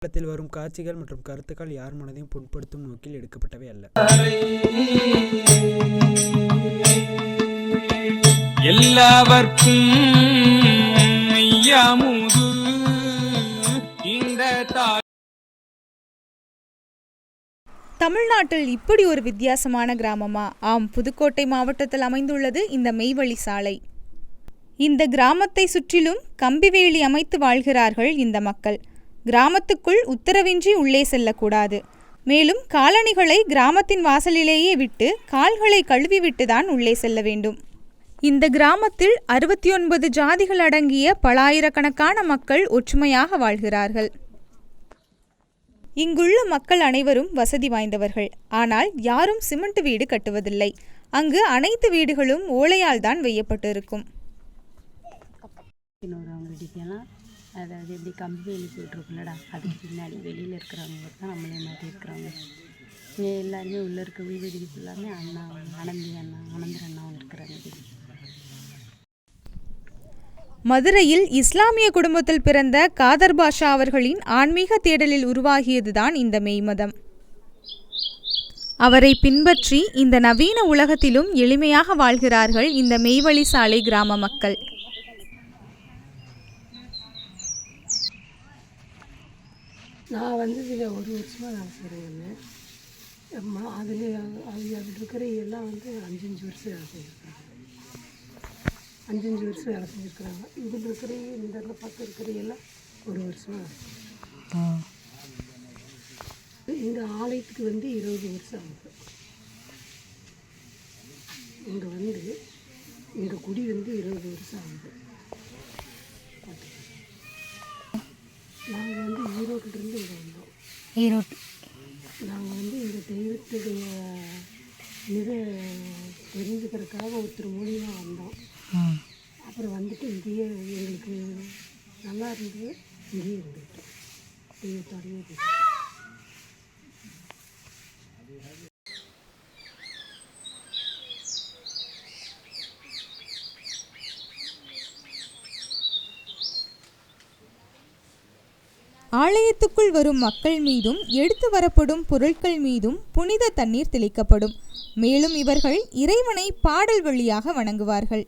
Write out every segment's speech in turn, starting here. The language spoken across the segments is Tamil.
படத்தில் வரும் காட்சிகள் மற்றும் கருத்துக்கள் யார் மனதையும் புண்படுத்தும் நோக்கில் எடுக்கப்பட்டவை அல்ல. எல்லாவர்க்கும் தமிழ்நாட்டில் இப்படி ஒரு வித்தியாசமான கிராமமா? ஆம், புதுக்கோட்டை மாவட்டத்தில் அமைந்துள்ளது இந்த மெய்வழி சாலை. இந்த கிராமத்தை சுற்றிலும் கம்பிவேலி அமைத்து வாழ்கிறார்கள் இந்த மக்கள். கிராமத்துக்குள் உத்தரவின்றி உள்ளே செல்லக்கூடாது. மேலும் காலணிகளை கிராமத்தின் வாசலிலேயே விட்டு கால்களை கழுவிவிட்டுதான் உள்ளே செல்ல வேண்டும். இந்த கிராமத்தில் 69 ஜாதிகள் அடங்கிய பலாயிரக்கணக்கான மக்கள் ஒற்றுமையாக வாழ்கிறார்கள். இங்குள்ள மக்கள் அனைவரும் வசதி வாய்ந்தவர்கள். ஆனால் யாரும் சிமெண்ட் வீடு கட்டுவதில்லை. அங்கு அனைத்து வீடுகளும் ஓலையால் தான் வெய்யப்பட்டிருக்கும். அதாவது எப்படி கம்பி வேலி போட்டிருக்குல்லடா, அதுக்கு பின்னாடி வெளியில் இருக்கிறவங்க தான் நம்மளே மாட்டி இருக்கிறாங்க. இங்கே எல்லாருமே உள்ளே இருக்க வீடு ஃபுல்லாமே ஆனந்தர் அண்ணாவும் இருக்கிறாங்க. மதுரையில் இஸ்லாமிய குடும்பத்தில் பிறந்த காதர் பாஷா அவர்களின் ஆன்மீக தேடலில் உருவாகியதுதான் இந்த மெய்மதம். அவரை பின்பற்றி இந்த நவீன உலகத்திலும் எளிமையாக வாழ்கிறார்கள் இந்த மெய்வழி சாலை கிராம மக்கள். நான் வந்து இதில் 1 வருஷமாக வேலை செய்கிறேங்க. அதில் இருக்கிற எல்லாம் வந்து 5 வருஷம் வேலை செஞ்சுருக்காங்க. 5 வருஷம் வேலை செஞ்சுருக்குறாங்க. இதில் இருக்கிற இந்த பக்கம் இருக்கிற எல்லாம் 1 வருஷமாக. இந்த ஆலயத்துக்கு வந்து 20 வருஷம் ஆகுது. இங்கே வந்து இந்த குடி வந்து 20 வருஷம் ஆகுது. நாங்கள் வந்து ஈரோட்டிலிருந்து இங்கே வந்தோம். நாங்கள் வந்து இந்த தெய்வத்துடைய இதை தெரிஞ்சுக்கிறதுக்காக ஒருத்தர் மூலியமாக வந்தோம். அப்புறம் வந்துட்டு இங்கேயே எங்களுக்கு நல்லா இருந்தது. இங்கேயே இருந்துக்கிட்டோம். தெய்வத்தோடையே ஆலயத்துக்குள் வரும் மக்கள் மீதும் எடுத்து வரப்படும் பொருட்கள் மீதும் புனித தண்ணீர் தெளிக்கப்படும். மேலும் இவர்கள் இறைவனை பாடல் வழியாக வணங்குவார்கள்.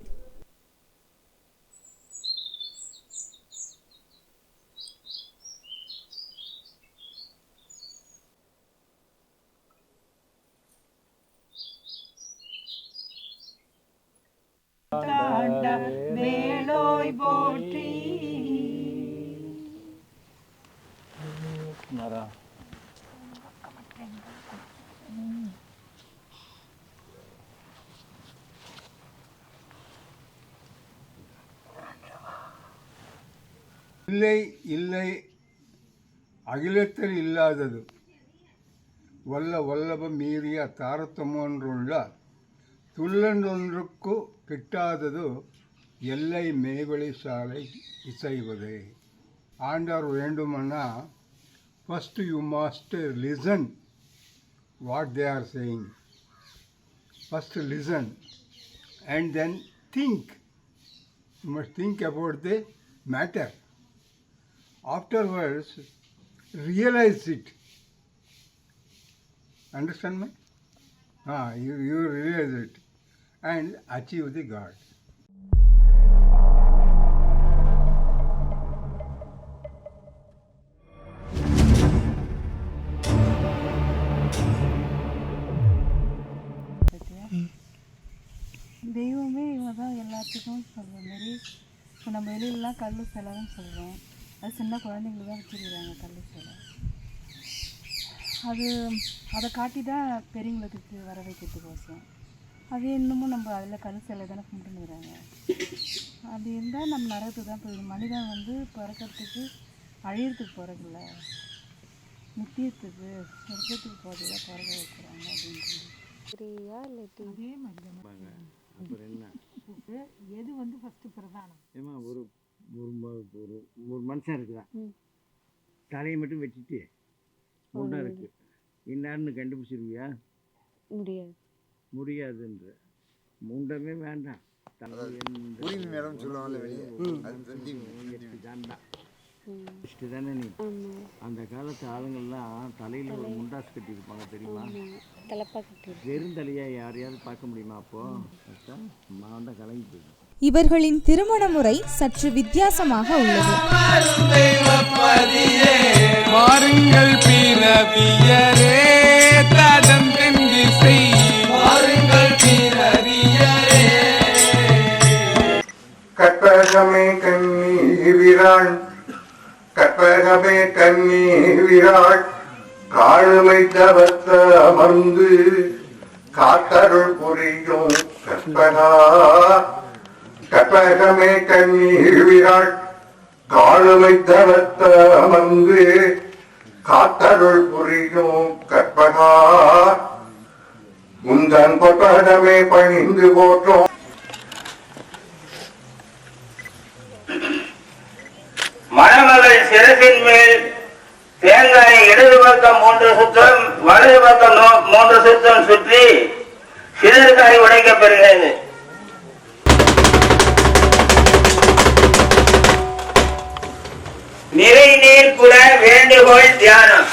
இல்லை இல்லை அகிலத்தில் இல்லாதது வல்லபம் மீறிய தாரத்தமொன்றுள்ள துள்ளொன்றுக்கு கிட்டாதது எல்லை மெய்வழி சாலை இசைவது. ஆண்டவர் வேண்டுமன்னா first you must listen what they are saying. First listen and then think. You must think about the matter. Afterwards realize it. Understand me? You realize it and achieve the God. தெய்வமே இவங்க தான் எல்லாத்துக்கும் சொல்கிற மாதிரி. இப்போ நம்ம வெளியிலலாம் கல் சிலைன்னு சொல்கிறோம். அது சின்ன குழந்தைங்களுக்கு தான் வச்சுருக்குறாங்க கல் சிலை. அதை காட்டி தான் பெரியவங்களுக்கு வர வைக்கிறதுக்கோசம். அது இன்னமும் நம்ம அதில் கல் சிலை தானே கும்பிட்டுனுக்குறாங்க. அது இருந்தால் நம்ம நரகத்துக்கு தான் போயிடும். மனிதன் வந்து பிறக்கிறதுக்கு அழியறதுக்கு போகிறதில்ல, நித்தியத்துக்கு சொர்க்கத்துக்கு போகிறதுல பிறக்க வைக்கிறாங்க அப்படின்றது. அதே மாதிரி அப்புறம் என்ன எது வந்து ஃபஸ்ட்டு பிரதானம்? ஏமா ஒரு ஒரு ஒரு மனுஷன் இருக்குதான், தலையை மட்டும் வச்சுட்டு முண்டா இருக்கு, இன்னாருன்னு கண்டுபிடிச்சிருவியா? முடியாதுன்ற முண்டமே வேண்டாம். ஃபஸ்ட்டு தானே நீ அந்த காலத்து ஆளுங்கள்லாம் தலையில் ஒரு முண்டாசு கட்டியிருப்பாங்க தெரியுமா? வெறும் தலையாக யாரையாவது பார்க்க முடியுமா? அப்போது மாண்ட கலங்கி போயிடும். இவர்களின் திருமண முறை சற்று வித்தியாசமாக உள்ளது. வாருங்கள் பிறவியரே தடம் திசை வாருங்கள் பிறவியரே. கற்பகமே கண்ணி விராள் கற்பகமே கண்ணி விராள் காளுமை தவத்த அமர்ந்து காத்தருள் புரியும் கற்பகா. கற்பகமே கண்ணி விராள் காளுமை தவத்த அமர்ந்து காத்தருள் புரியும் கற்பகா. முந்தன் பொற்பதமே பணிந்து போற்றோம். மணமகள் சிரசின் மேல் தேங்காய் இடது பக்கம் 3 சுத்தம் வலது பக்கம் 3 சுத்தம் சுற்றி சிதறுகாய் உடைக்கப்பெறுகிறது. நிறை நீர் கூட வேண்டுகோள் தியானம்.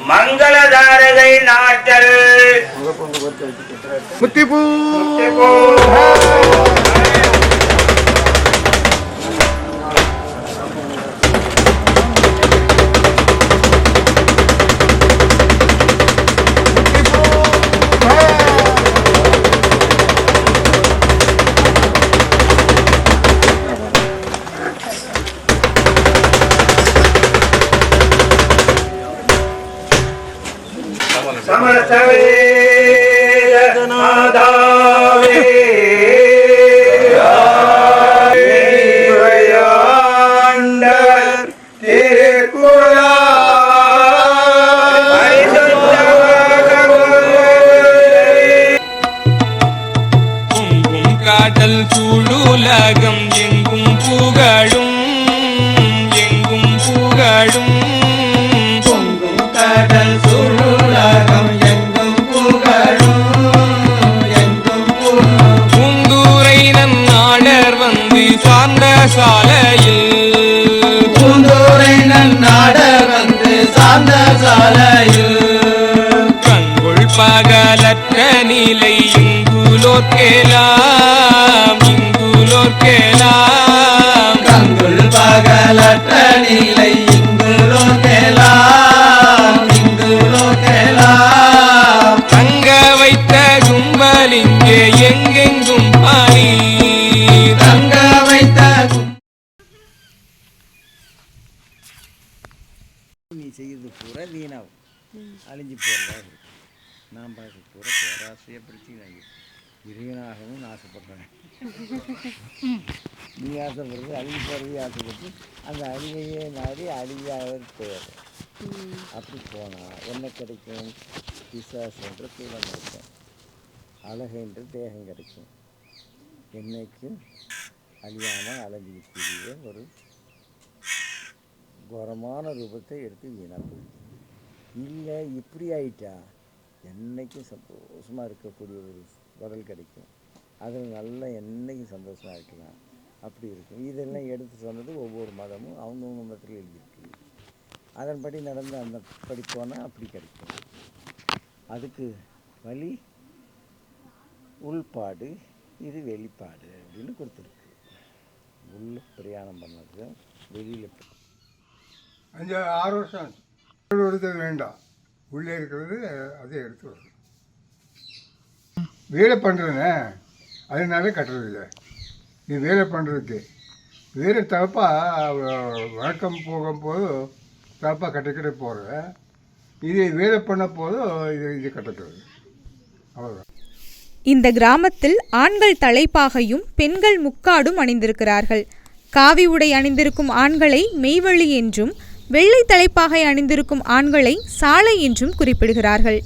மங்களதாரகை நாட்டல் முத்திப்பூ சமரசவே நாதாவே காதல் சூழுலகம் எங்கும் புகழும் எங்கும் புகழும் பொங்கும் கடல் சூழுலகம் எங்கும் புகழும் எங்கும் புகழும். பூந்தூரை நன்னாடர் வந்து சார்ந்த சாலையில் பூந்தூரை நன்னாடர் வந்து சார்ந்த சாலையில் கண்கொள் பகலற்ற நிலை இங்குலோர்க்கெல்லாம் இங்குலோர்க்கெல்லாம் கங்குள் பகலற்ற நிலை இங்குலோர்க்கெல்லாம் இங்குலோர்க்கெல்லாம் தங்க வைத்த கும்பல் இங்கே எங்கெங்கும் பாடி தங்க வைத்த நீ செய்யறது பூரா வீணாகும், அழிஞ்சு போகிறதா இருக்கு. நான் பார்க்க பூரா பேராசையாக பிடிச்சி நான் இறைவனாகவும் ஆசைப்படுறேன். நீ ஆசைப்படுறது அழிஞ்சு போகிறதே ஆசைப்பட்டு அந்த அழிவையே நாடி அழியாக போயிடுறேன். அப்படி போனால் என்ன கிடைக்கும்? பிசாசுன்ற தூளம் கிடைக்கும், அழகுன்ற தேகம் கிடைக்கும். என்னைக்கும் அழியாமல் அலைஞ்சிக்கிட்டு ஒரு குரமான ரூபத்தை எடுத்து வீணாக போயிடுச்சு. இல்லை இப்படி ஆயிட்டா என்றைக்கும் சந்தோஷமாக இருக்கக்கூடிய ஒரு உடல் கிடைக்கும். அதில் நல்லா என்றைக்கும் சந்தோஷமாக இருக்கலாம், அப்படி இருக்கும். இதெல்லாம் எடுத்து சொன்னது ஒவ்வொரு மதமும் அவங்கவுங்க மதத்தில் எழுதியிருக்கு. அதன்படி நடந்து அந்த படி போனால் அப்படி கிடைக்கும். அதுக்கு வழி உள்பாடு, இது வெளிப்பாடு அப்படின்னு கொடுத்துருக்கு. உள்ள பிரயாணம் பண்ணது, வெளியில் 5-6 வருஷம் ஆச்சு. எடுத்தது வேண்டாம், உள்ளே இருக்கிறது அதே எடுத்து வரும். வேலை பண்ணுறேனே அதனால கட்டுறதில்லை. நீ வேலை பண்ணுறதுக்கு வேறு தப்பாக வழக்கம் போகும்போது தப்பாக கட்டிக்கிட்டே போகிற, இது வேலை பண்ண போதும் இது கட்டக்கூடாது, அவ்வளோதான். இந்த கிராமத்தில் ஆண்கள் தலைப்பாகையும் பெண்கள் முக்காடும் அணிந்திருக்கிறார்கள். காவி உடை அணிந்திருக்கும் ஆண்களை மெய்வழி என்றும், வெள்ளை தலைப்பாகை அணிந்திருக்கும் ஆண்களை சாலை என்றும் குறிப்பிடுகிறார்கள்.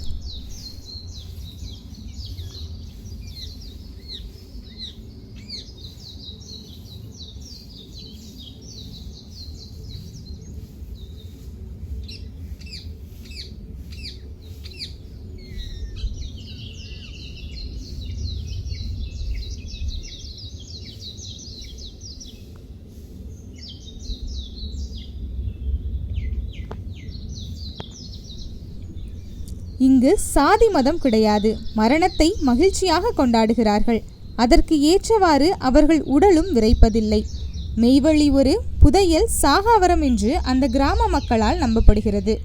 இங்கு சாதி மதம் கிடையாது. மரணத்தை மகிழ்ச்சியாக கொண்டாடுகிறார்கள். அதற்கு ஏற்றவாறு அவர்கள் உடலும் விரைப்பதில்லை. மெய்வழி ஒரு புதையல் சாகாவரம் என்று அந்த கிராம மக்களால் நம்பப்படுகிறது.